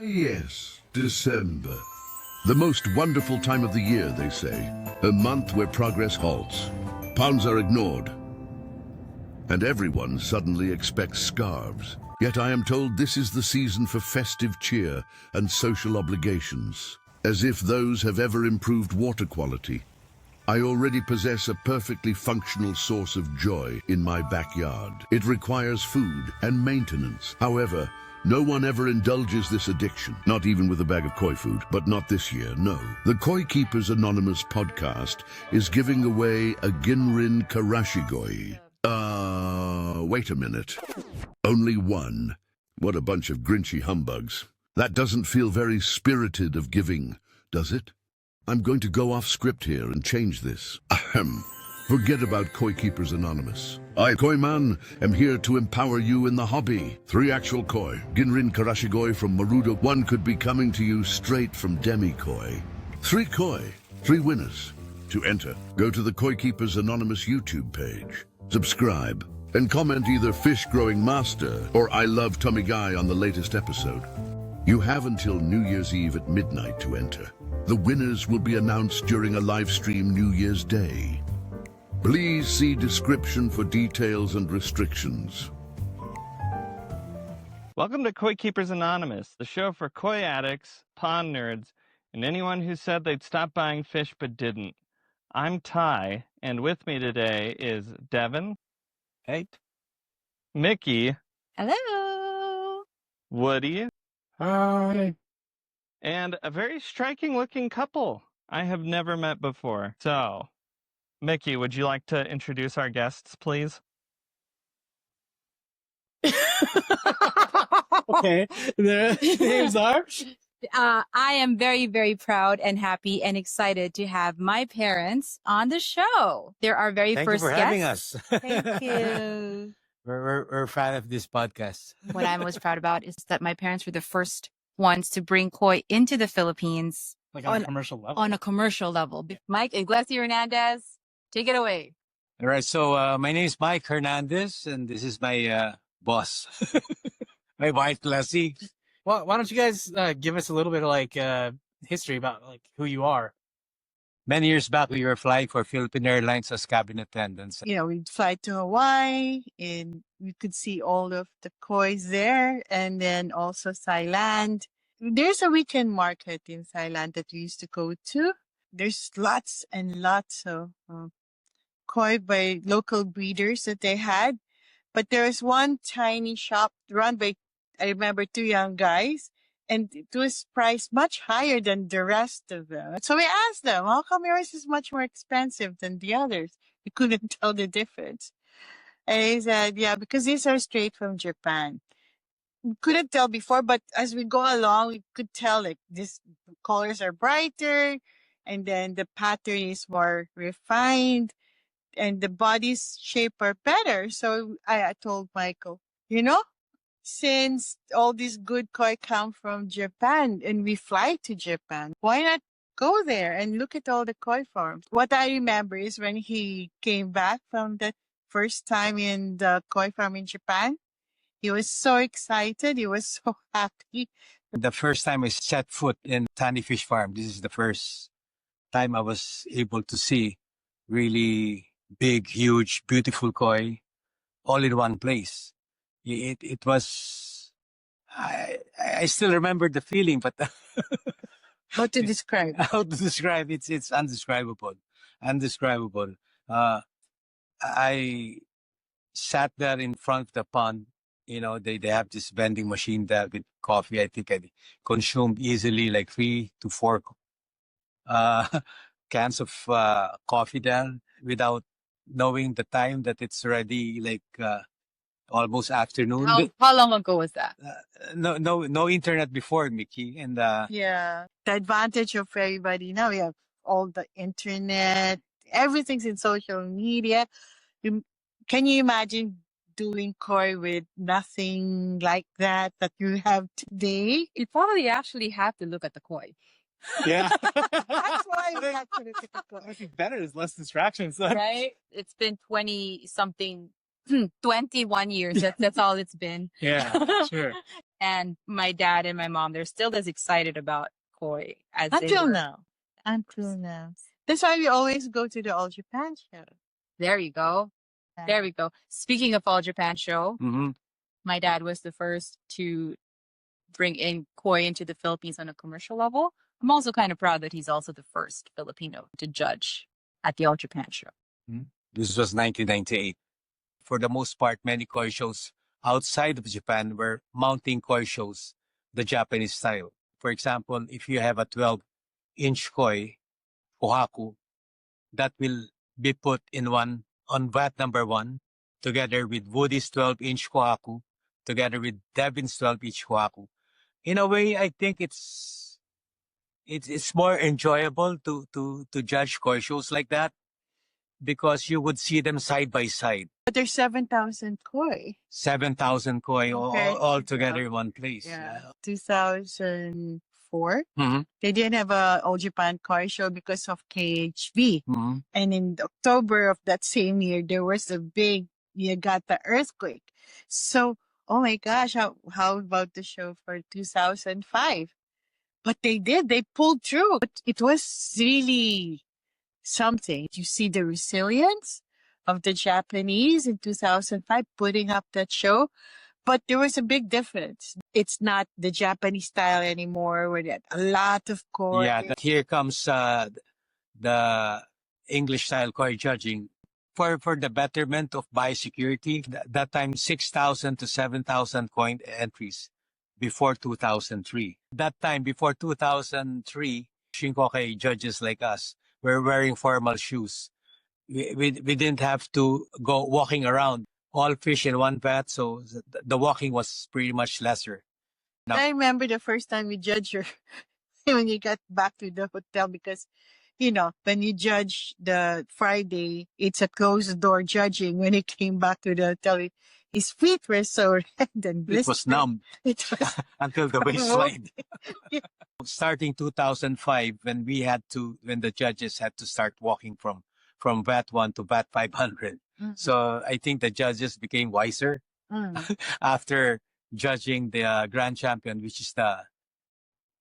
Yes, December. The most wonderful time of the year, they say. A month where progress halts. Ponds are ignored. And everyone suddenly expects scarves. Yet I am told this is the season for festive cheer and social obligations. As if those have ever improved water quality. I already possess a perfectly functional source of joy in my backyard. It requires food and maintenance. However, no one ever indulges this addiction, not even with a bag of koi food, but not this year, no. The Koi Keepers Anonymous podcast is giving away a ginrin karashigoi. Wait a minute. Only one. What a bunch of grinchy humbugs. That doesn't feel very spirited of giving, does it? I'm going to go off script here and change this. Ahem. Forget about Koi Keepers Anonymous. I, Koi Man, am here to empower you in the hobby. 3 actual koi. Ginrin karashigoi from Marudo. 1 could be coming to you straight from Demi-Koi. 3 koi. 3 winners. To enter, go to the Koi Keepers Anonymous YouTube page. Subscribe. And comment either Fish Growing Master or I Love TOMiGAi on the latest episode. You have until New Year's Eve at midnight to enter. The winners will be announced during a live stream New Year's Day. Please see description for details and restrictions. Welcome to Koi Keepers Anonymous, the show for koi addicts, pond nerds, and anyone who said they'd stop buying fish but didn't. I'm Ty, and with me today is Devin. Hey. Mickey. Hello. Woody. Hi. And a very striking-looking couple I have never met before. So, Mickey, would you like to introduce our guests, please? Okay. The names are? I am very, very proud and happy and excited to have my parents on the show. They're our very Thank first you for guests. having us. Thank you. We're a fan of this podcast. What I'm most proud about is that my parents were the first ones to bring koi into the Philippines Like on a commercial level. on a commercial level. Mike and Gleci Hernandez, take it away. All right. So my name is Mike Hernandez, and this is my boss, my wife, Gleci. Well, why don't you guys give us a little bit of like history about like who you are? Many years back, we were flying for Philippine Airlines as cabin attendants. We'd fly to Hawaii and we could see all of the kois there, and then also Thailand. There's a weekend market in Thailand that we used to go to. There's lots and lots of koi by local breeders that they had. But there was one tiny shop run by, I remember, 2 young guys. And it was priced much higher than the rest of them. So we asked them, how come yours is much more expensive than the others? We couldn't tell the difference. And he said, yeah, because these are straight from Japan. We couldn't tell before, but as we go along, we could tell like these colors are brighter, and then the pattern is more refined, and the body's shape are better. So I told Michael, since all these good koi come from Japan and we fly to Japan, why not go there and look at all the koi farms? What I remember is when he came back from the first time in the koi farm in Japan, he was so excited. He was so happy. The first time I set foot in Tani Fish Farm, this is the first time I was able to see really big, huge, beautiful koi all in one place. It was, I still remember the feeling, but How to describe? how to describe it? It's undescribable. I sat there in front of the pond. They have this vending machine there with coffee. I think I consumed easily like 3 to 4 cans of coffee there without knowing the time that it's already like almost afternoon. How long ago was that? No internet before, Mickey, and Yeah. The advantage of everybody now, we have all the internet, everything's in social media. Can you imagine doing koi with nothing like that you have today? You probably actually have to look at the koi. yeah. That's why we have to look at the koi. I think better is less distractions. Right? It's been 20-something, 21 years. That's all it's been. Yeah, sure. And my dad and my mom, they're still as excited about koi as they Until were. now. Until now. That's why we always go to the All Japan show. There you go. There we go. Speaking of All Japan show, Mm-hmm. my dad was the first to bring in koi into the Philippines on a commercial level. I'm also kind of proud that he's also the first Filipino to judge at the All Japan show. This was 1998. For the most part, many koi shows outside of Japan were mounting koi shows, the Japanese style. For example, if you have a 12-inch koi, ohaku, that will be put in one on vat number 1, together with Woody's 12-inch kohaku, together with Devin's 12-inch kohaku. In a way, I think it's more enjoyable to judge koi shows like that, because you would see them side by side. But there's 7,000 koi. 7,000 koi Okay. all together in one place. Yeah. 2004. Mm-hmm. They didn't have a All Japan Koi show because of KHV. Mm-hmm. And in October of that same year, there was a big Yagata earthquake. So, oh my gosh, how about the show for 2005? But they did. They pulled through. But it was really something. You see the resilience of the Japanese in 2005 putting up that show. But there was a big difference. It's not the Japanese style anymore, where they had a lot of koi. Yeah, here comes the English style koi judging. For the betterment of biosecurity, that time 6,000 to 7,000 coin entries before 2003. That time, before 2003, Shinkokai judges like us were wearing formal shoes. We didn't have to go walking around, all fish in one vat, so the walking was pretty much lesser. No. I remember the first time we judged your when you got back to the hotel, because when you judge the Friday, it's a closed door judging. When he came back to the hotel, his feet were so red and blistered. It was numb. It was until the waistline. Starting 2005, when the judges had to start walking from VAT 1 to VAT 500. Mm-hmm. So I think the judges became wiser after judging the grand champion, which is the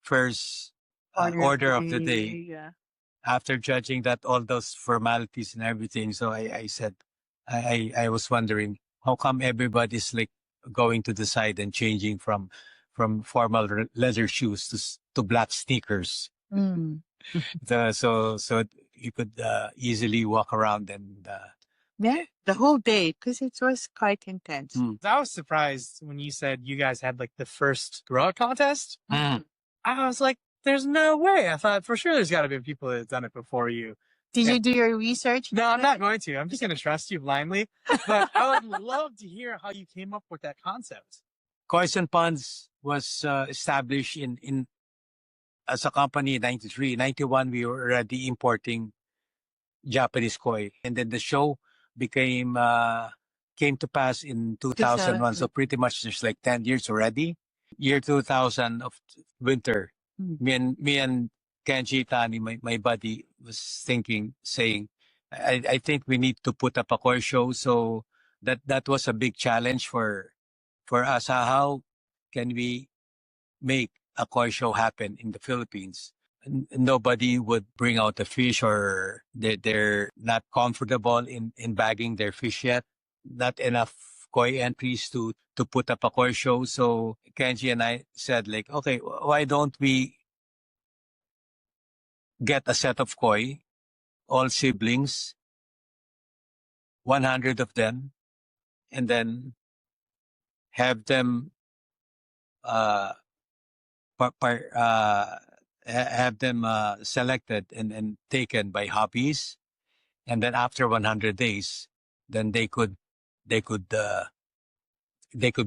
first order of the day. Yeah. After judging that, all those formalities and everything. So I said, I was wondering, how come everybody's like going to the side and changing from formal leather shoes to black sneakers? So you could easily walk around and Yeah, the whole day, because it was quite intense. I was surprised when you said you guys had like the first grower contest. I was like, there's no way. I thought for sure there's got to be people that have done it before you. Did you do your research? No, I'm not going to. I'm just going to trust you blindly. But I would love to hear how you came up with that concept. Kois and Ponds was established in as a company in 93. 91, we were already importing Japanese koi. And then the show came to pass in 2001. So pretty much there's like 10 years already. Year 2000 of winter. Me and Kenji Tani, my buddy, was saying, I think we need to put up a koi show. So that was a big challenge for us. How can we make a koi show happen in the Philippines? Nobody would bring out the fish, or they're not comfortable in bagging their fish yet. Not enough koi entries to put up a koi show. So Kenji and I said, like, okay, why don't we get a set of koi, all siblings, 100 of them, and then have them selected and taken by hobbies, and then after 100 days, then they could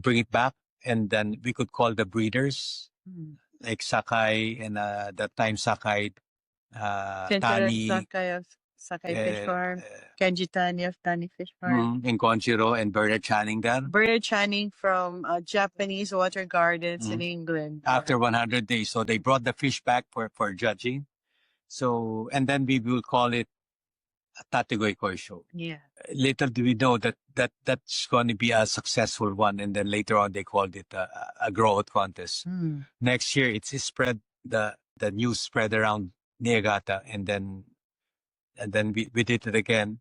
bring it back, and then we could call the breeders like Sakai and that time Sakai, Tani, Sakai Fish Farm, Kenji Tani of Tani Fish Farm, and Konjiro and Bernard Channing there. Bernard Channing from Japanese Water Gardens in England. After 100 days, so they brought the fish back for judging. So, and then we will call it TOMiGAi Koi show. Yeah. Little do we know that's going to be a successful one, and then later on they called it a grow out contest. Next year it's spread, the news spread around Niagata, and then we did it again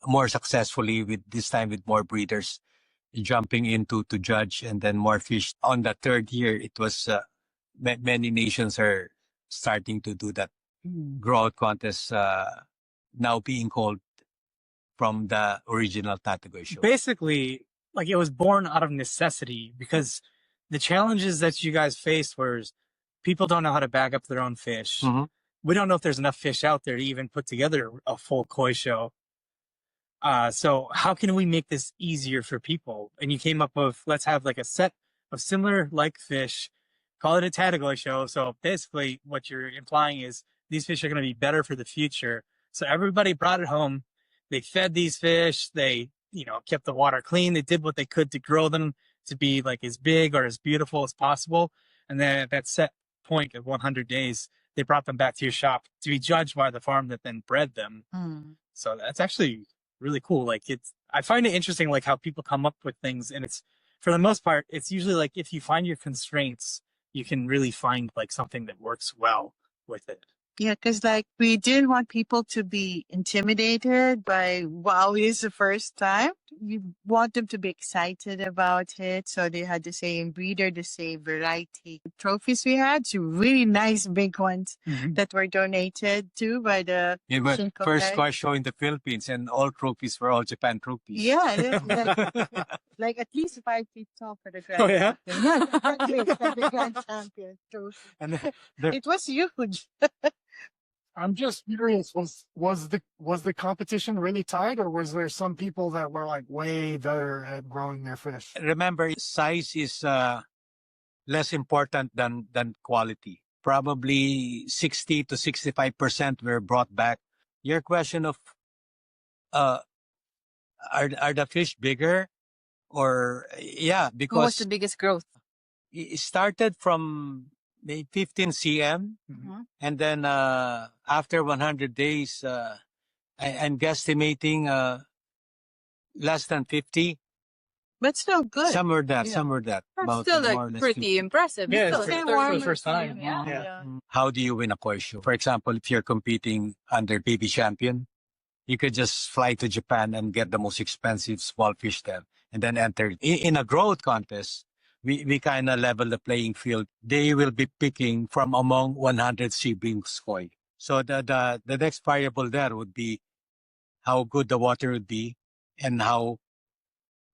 more successfully, with this time with more breeders jumping into to judge, and then more fish. On the third year, it was many nations are starting to do that grow out contest, now being called from the original TOMiGAi show. Basically, like, it was born out of necessity, because the challenges that you guys faced was people don't know how to bag up their own fish. Mhm. We don't know if there's enough fish out there to even put together a full koi show. So how can we make this easier for people? And you came up with, let's have like a set of similar like fish, call it a TOMiGAi show. So basically what you're implying is these fish are going to be better for the future. So everybody brought it home. They fed these fish. They, kept the water clean. They did what they could to grow them to be like as big or as beautiful as possible. And then at that set point of 100 days, they brought them back to your shop to be judged by the farm that then bred them. So that's actually really cool. Like, I find it interesting, like how people come up with things, and it's, for the most part, it's usually like if you find your constraints, you can really find like something that works well with it. Yeah, because like we didn't want people to be intimidated by, wow, it is the first time. You want them to be excited about it. So they had the same breeder, the same variety. Trophies we had, two really nice big ones that were donated to by the It was Shinko first guy. koi show in the Philippines, and all trophies were all Japan trophies. Yeah, it is, like at least 5 feet tall for the grand Oh, yeah? champion. Yeah, for the grand champion trophy. And It was huge. I'm just curious, was the competition really tight, or was there some people that were like way better at growing their fish? remember, size is less important than quality. Probably 60 to 65% were brought back. Your question of are the fish bigger? Or yeah, Who was because the biggest growth? it started from maybe 15 cm, and then after 100 days, I'm guesstimating less than 50. But still good. Somewhere that, Yeah. somewhere that. That's about still more or like less pretty 50. impressive. Yeah, It's it's still for third the year first time. Yeah. Yeah. How do you win a koi show? For example, if you're competing under baby champion, you could just fly to Japan and get the most expensive small fish there, and then enter. In a growth contest, we kind of level the playing field. They will be picking from among 100 siblings koi. So the next variable there would be how good the water would be and how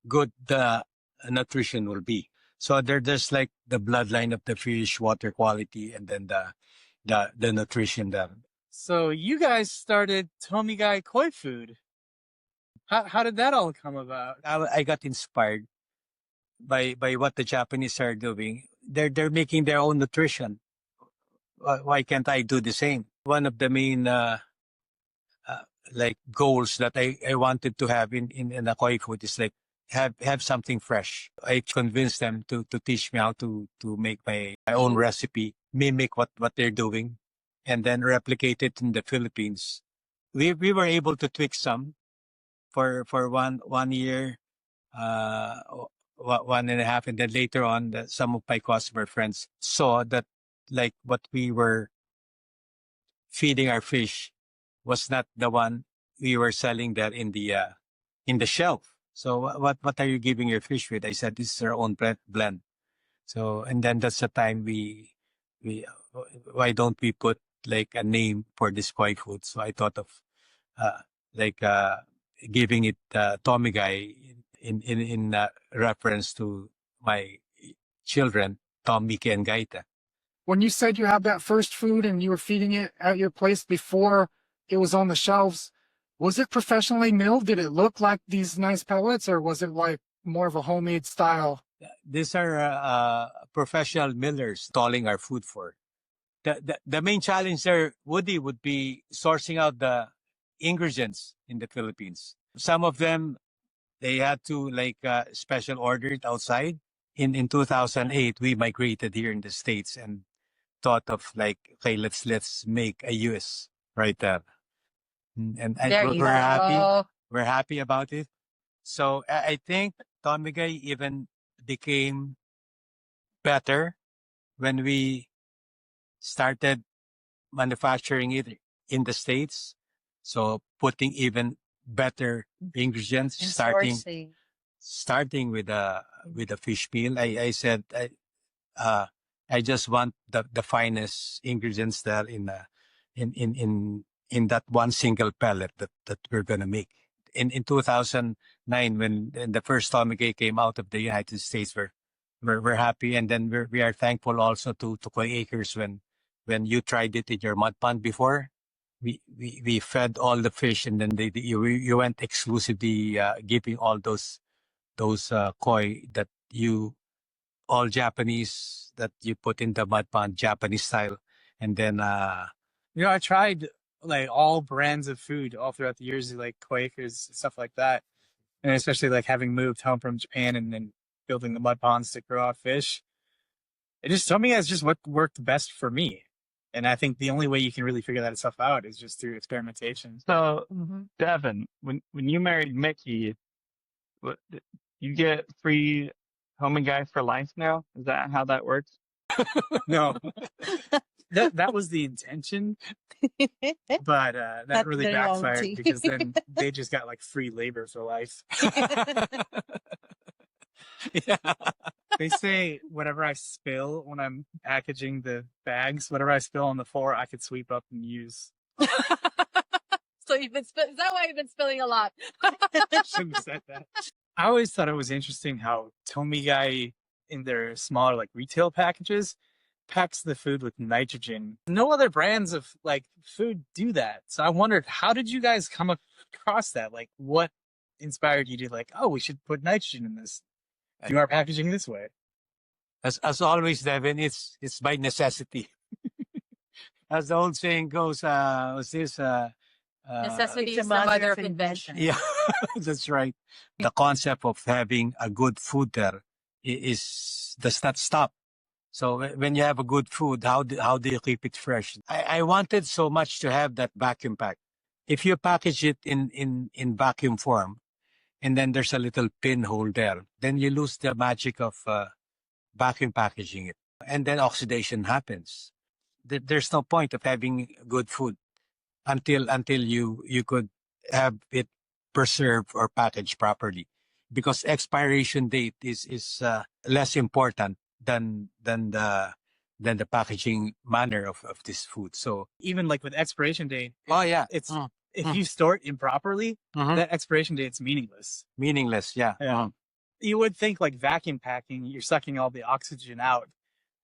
good the nutrition will be. So there's like the bloodline of the fish, water quality, and then the nutrition there. So you guys started TOMiGAi Koi Food. How did that all come about? I got inspired by what the Japanese are doing. They're making their own nutrition. Why can't I do the same? One of the main like goals that I wanted to have in a koi food is like have something fresh. I convinced them to teach me how to make my own recipe, mimic what they're doing, and then replicate it in the Philippines. We were able to tweak some for 1 year, 1.5, and then later on, some of my customer friends saw that like what we were feeding our fish was not the one we were selling there in the shelf. So what are you giving your fish with? I said, this is our own blend. So, and then that's the time we why don't we put like a name for this koi food? So I thought of giving it TOMiGAi in reference to my children, Tom, Mickey, and Gaita. When you said you had that first food and you were feeding it at your place before it was on the shelves, was it professionally milled? Did it look like these nice pellets, or was it like more of a homemade style? These are professional millers stalling our food for. The main challenge there, Woody, would be sourcing out the ingredients in the Philippines. Some of them, they had to like special order it outside. In 2008, we migrated here in the States and thought of like, okay, let's make a US right there. And There you we're happy. go. We're happy about it. So I think TOMiGAi even became better when we started manufacturing it in the States. So putting even better ingredients, And starting sourcing. starting with a fish meal. I said uh, I just want the finest ingredients there in that one single pellet that we're gonna make. In 2009, when the first TOMiGAi came out of the United States, we're happy, and then we are thankful also to Koi Acres when you tried it in your mud pond before. We fed all the fish, and then you went exclusively giving all those koi that you all Japanese that you put in the mud pond, Japanese style, and then I tried like all brands of food all throughout the years, like Quakers, stuff like that. And especially like having moved home from Japan and then building the mud ponds to grow out fish. It just told me that's just what worked best for me. And I think the only way you can really figure that stuff out is just through experimentation. So, Mm-hmm. Devin, when you married Mickey, what, you get free TOMiGAi for life now? Is that how that works? No, that was the intention, but that Not really the backfired reality. because then they just got like free labor for life. yeah. They say whatever I spill when I'm packaging the bags, whatever I spill on the floor, I could sweep up and use. So you've been is that why you've been spilling a lot? Shouldn't have said that. I always thought it was interesting how TOMiGAi in their smaller like retail packages packs the food with nitrogen. No other brands of like food do that. So I wondered, how did you guys come across that? Like what inspired you to like, oh, we should put nitrogen in this? Do our packaging this way. As always, Devin, it's by necessity. As the old saying goes, was this Necessity It's a is the mother mother of of invention. yeah, that's right. The concept of having a good food there does not stop. So when you have a good food, how do you keep it fresh? I wanted so much to have that vacuum pack. If you package it in vacuum form, and then there's a little pinhole there, then you lose the magic of vacuum packaging it, and then oxidation happens. There's no point of having good food until you could have it preserved or packaged properly, because expiration date is less important than the packaging manner of this food. So Even like with expiration date, oh yeah, it's if you store it improperly, Mhm. that expiration date's meaningless. meaningless. Yeah. Yeah. You would think like vacuum packing, you're sucking all the oxygen out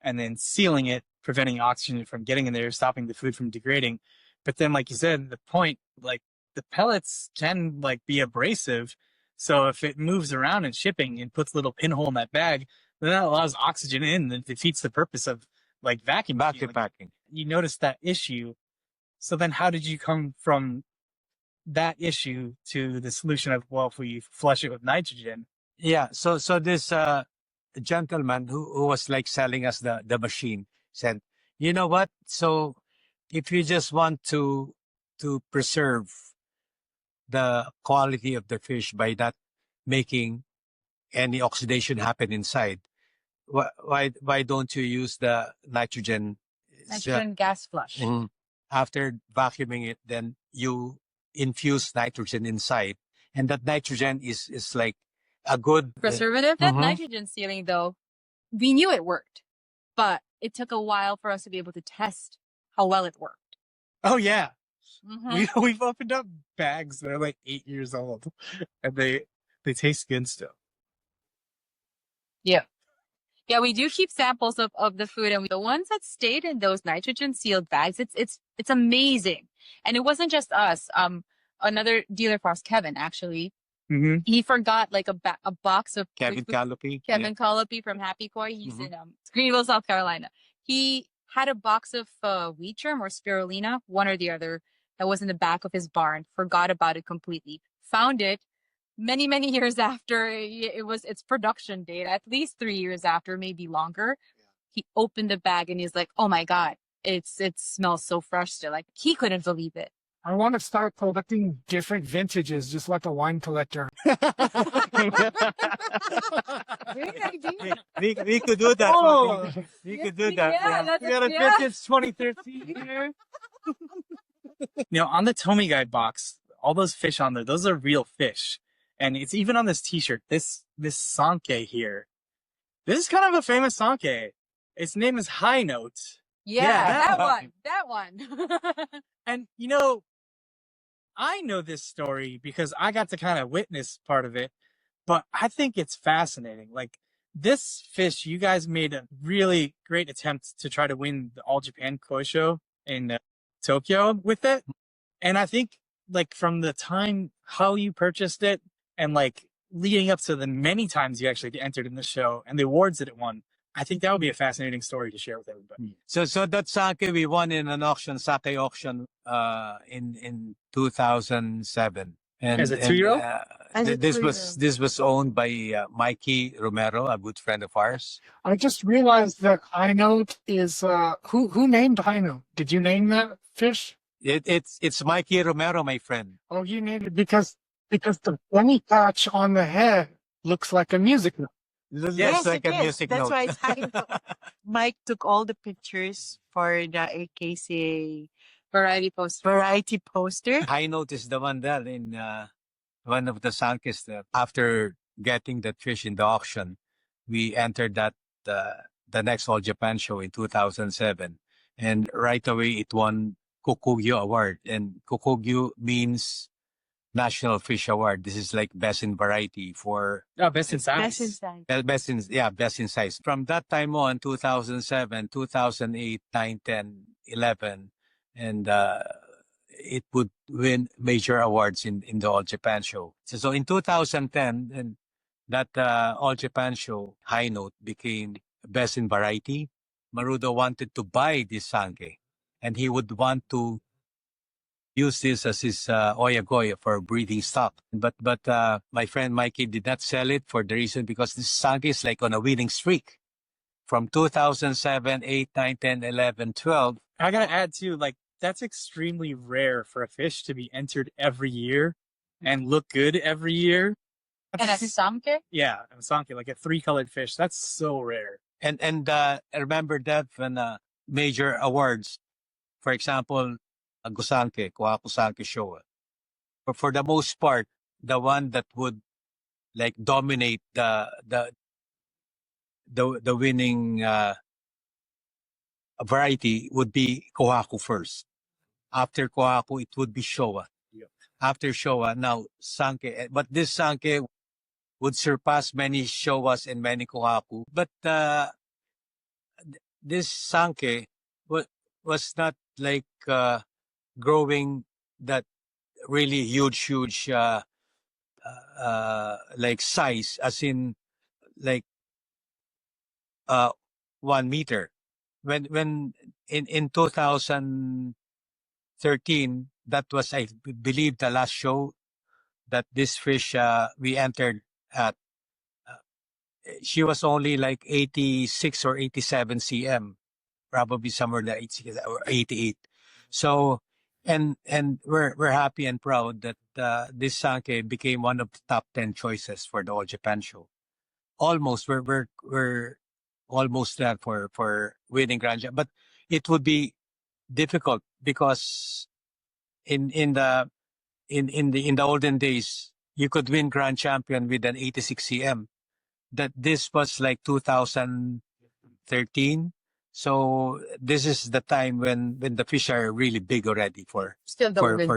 and then sealing it, preventing oxygen from getting in there, stopping the food from degrading. But then, like you said, the point, like the pellets can like be abrasive. So if it moves around in shipping and puts a little pinhole in that bag, then that allows oxygen in and defeats the purpose of like vacuum Vacuum sealing. packing. You noticed that issue. So then how did you come from that issue to the solution of, well, if we flush it with nitrogen? Yeah. So this gentleman who was like selling us the machine said, you know what? So if you just want to preserve the quality of the fish by not making any oxidation happen inside, why don't you use the nitrogen? Nitrogen gas flush. Mhm. After vacuuming it, then you infuse nitrogen inside, and that nitrogen is like a good Preservative. That Mhm. nitrogen sealing, though, we knew it worked, but it took a while for us to be able to test how well it worked. Oh yeah. Mhm. We've opened up bags that are like 8 years old and they taste good still. Yeah. Yeah, we do keep samples of the food, and the ones that stayed in those nitrogen sealed bags, it's amazing. And it wasn't just us. Another dealer for us, Kevin, actually, Mm-hmm. he forgot like a box of Kevin Callopy. Kevin Colopy from Happy Koi. He's Mhm. in Greenville, South Carolina. He had a box of wheat germ or spirulina, one or the other, that was in the back of his barn. Forgot about it completely. Found it many years after it was its production date, at least 3 years after, maybe longer. He opened the bag and he's like, "Oh my god, it smells so fresh still." Like he couldn't believe it. I want to start collecting different vintages, just like a wine collector. Great idea. We could do that. Oh, We could do that. Yeah, that's we got a yeah. vintage 2013 here. Now, on the TOMiGAi box, all those fish on there, those are real fish. And it's even on this t-shirt, this sanke here. This is kind of a famous sanke. Its name is High Note. Yeah, that that one. And, I know this story because I got to kind of witness part of it, but I think it's fascinating. Like, this fish, you guys made a really great attempt to try to win the All Japan Koi Show in Tokyo with it. And I think, like, from the time how you purchased it and, like, leading up to the many times you actually entered in the show and the awards that it won, I think that would be a fascinating story to share with everybody. So that sake we won in an auction, sake auction, in 2007. And As a 2-year-old? This was owned by Mikey Romero, a good friend of ours. I just realized that High Note is who named High Note? Did you name that fish? It's Mikey Romero, my friend. Oh, you named it because the bunny patch on the head looks like a music note. Yes, like it a is. music That's note. why it's High Note. Mike took all the pictures for the AKCA variety poster. High Note is the one that in one of the sankes that after getting that fish in the auction, we entered that the next All Japan show in 2007, and right away it won Kokugyo Award, and Kokugyo means National Fish Award. This is like best in variety for Best in size. Best inside. best in size. From that time on, 2007, 2008, 9, 10, 11, and it would win major awards in the All Japan show. So in 2010, and that All Japan show, High Note, became best in variety. Marudo wanted to buy this sanke, and he would want to use this as his oyagoi for breeding stock. But my friend Mikey did not sell it for the reason because this sanke is like on a winning streak. From 2007, 8, 9, 10, 11, 12. I gotta add too, like, that's extremely rare for a fish to be entered every year and look good every year. And a samke? Yeah, a sanke, like a 3-colored fish. That's so rare. And I remember that when major awards, for example, Gusanke, Kusanke show. But for the most part, the one that would like dominate the winning variety would be Kohaku first. After Kohaku, it would be Showa. Yep. After Showa, now Sanke. But this Sanke would surpass many Showas and many Kohaku. But this Sanke was not like growing that really huge like size, as in like 1 meter. When in 2013, that was, I believe, the last show that this fish we entered at. She was only like 86 or 87 cm, probably somewhere in the 86 or 88. So, and we're happy and proud that this sanke became one of the top 10 choices for the All Japan show. Almost, we're almost there for winning Grand Champion, but it would be difficult because in the olden days you could win Grand Champion with an 86 cm. That this was like 2013. So this is the time when the fish are really big already for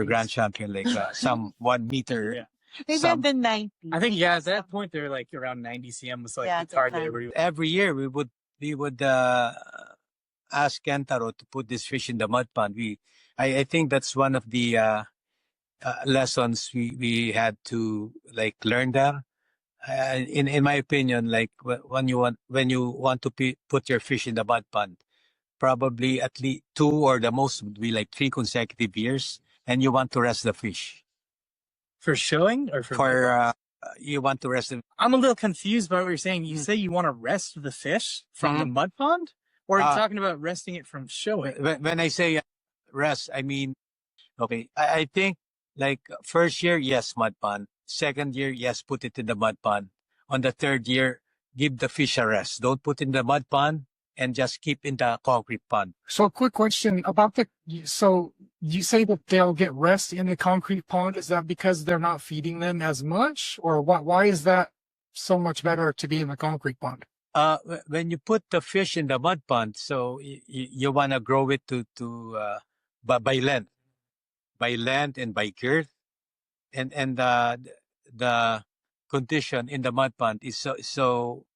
Grand Champion, like some 1 meter. Yeah. Maybe in the 90s. I think, yeah, at that point they're like around 90 cm was like the target every. Every year we would ask Kentaro to put this fish in the mud pond. I think that's one of the lessons we had to like learn there. In my opinion, like when you want to put your fish in the mud pond, probably at least 2 or the most would be like 3 consecutive years, and you want to rest the fish. For showing or for you want to rest them. I'm a little confused by what you're saying. You say you want to rest the fish from the mud pond, or are you talking about resting it from showing? When I say rest, I mean Okay. I think like first year, yes, mud pond. Second year, yes, put it in the mud pond. On the third year, give the fish a rest. Don't put in the mud pond and just keep in the concrete pond. So, quick question about so you say that they'll get rest in the concrete pond. Is that because they're not feeding them as much, or what? Why is that so much better to be in the concrete pond? When you put the fish in the mud pond, so you want to grow it by length and by girth, and the condition in the mud pond is so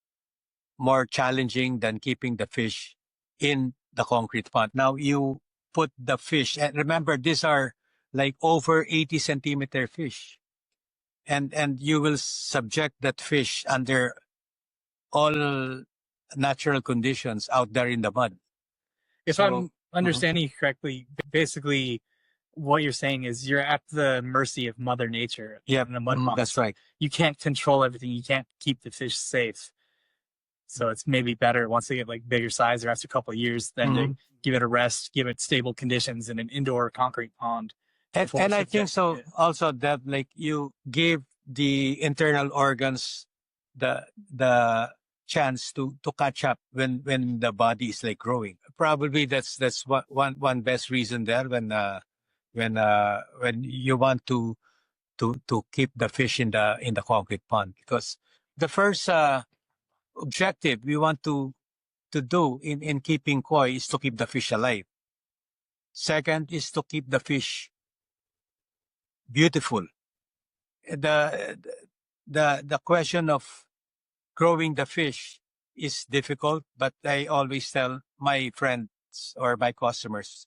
more challenging than keeping the fish in the concrete pond. Now you put the fish, and remember these are like over 80 centimeter fish, and you will subject that fish under all natural conditions out there in the mud. If I'm understanding you correctly, basically what you're saying is you're at the mercy of Mother Nature. Yeah, in the mud pond. that's right. You can't control everything. You can't keep the fish safe. So it's maybe better once they get like bigger size or after a couple of years, then to give it a rest, give it stable conditions in an indoor concrete pond. And I think so also that like you give the internal organs the chance to catch up when the body is like growing. Probably that's one best reason there when you want to keep the fish in the concrete pond, because the first objective we want to do in keeping koi is to keep the fish alive. Second is to keep the fish beautiful. The question of growing the fish is difficult, but I always tell my friends or my customers,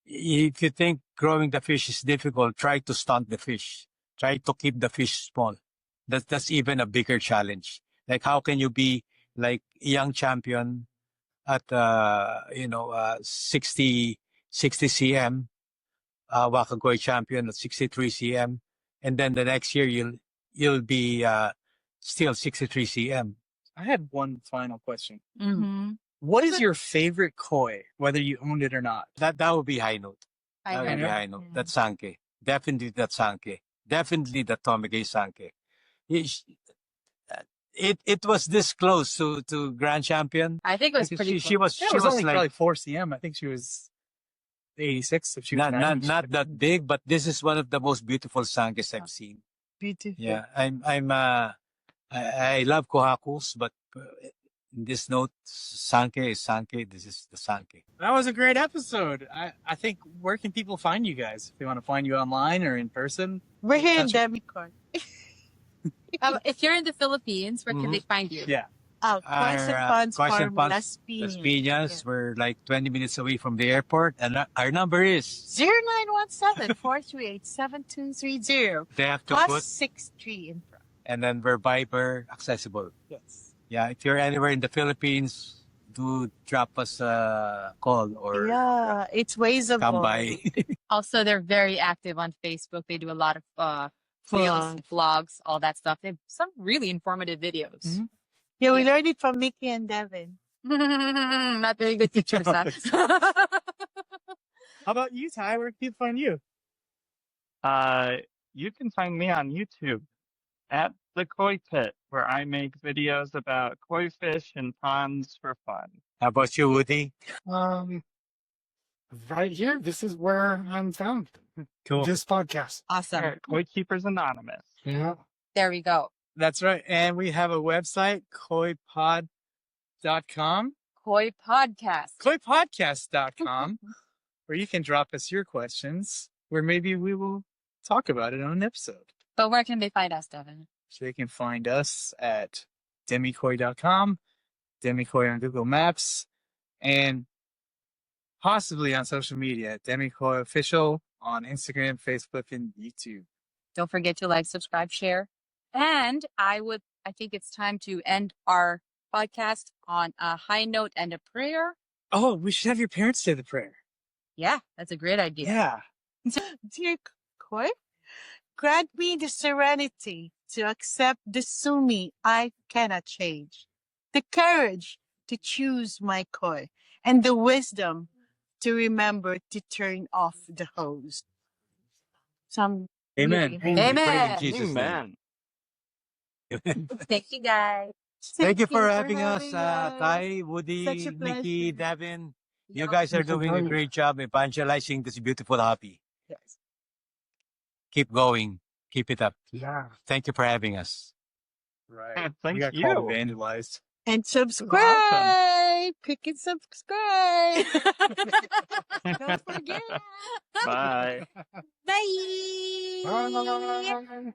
if you think growing the fish is difficult, try to stunt the fish. Try to keep the fish small. That's even a bigger challenge. Like how can you be like a young champion at 60 cm, Wakagoi champion at 63 cm, and then the next year you'll be still 63 cm. I had one final question. Mm-hmm. What is your favorite koi, whether you owned it or not? That would be high note. That would be high note. That's Sanke. Definitely that's Sanke. Definitely the TOMiGAi Sanke. It was this close to Grand Champion. I think it was pretty she was only like probably 4 cm. I think she was 86. If she was not that big, but this is one of the most beautiful Sankes I've seen. Beautiful. Yeah, I love kohakus, but in this note, Sanke is Sanke. This is the Sanke. That was a great episode. I think, where can people find you guys? If they want to find you online or in person? We're here in Demicon. If you're in the Philippines, where can they find you? Yeah. Kois and Ponds Farm, Las Las Piñas. Piñas. Yeah. We're like 20 minutes away from the airport, and our number is 0917-438-7230. they have to Plus put, 63 in front. and then we're Viber accessible. Yes. Yeah, if you're anywhere in the Philippines, do drop us a call or Yeah, it's ways of come going. by. Also, they're very active on Facebook. They do a lot of reels, vlogs, all that stuff. They have some really informative videos. Mm-hmm. Yeah, we learned it from Mickey and Devin. Not very good teachers, huh? How about you, Ty? Where can people find you? You can find me on YouTube at the Koi Pit, where I make videos about koi fish and ponds for fun. How about you, Woody? Right here. This is where I'm found. Cool. This podcast. Awesome. Koi Keepers Anonymous. Yeah. There we go. That's right. And we have a website, koipod.com. Koi Podcast. koipodcast.com, where you can drop us your questions, where maybe we will talk about it on an episode. But where can they find us, Devin? So they can find us at demikoi.com, Demikoi on Google Maps, and possibly on social media, Demikoi Official on Instagram, Facebook, and YouTube. Don't forget to like, subscribe, share. And I think it's time to end our podcast on a high note and a prayer. Oh, we should have your parents say the prayer. Yeah, that's a great idea. Yeah. Dear Koi, grant me the serenity to accept the sumi I cannot change, the courage to choose my koi, and the wisdom to remember to turn off the hose. some Amen. beauty. We pray in Amen. Jesus' name. Amen. Thank you, guys. Thank you for having us, having us. Ty, Such Woody, a Nikki, pleasure. Devin. You guys are Thank you doing a very great job evangelizing this beautiful hobby. Yes. Keep going. Keep it up. Yeah. Thank you for having us. Right. Thank We got you. called evangelized. And Awesome. subscribe. Click and subscribe. Don't forget. Bye. Bye. Bye.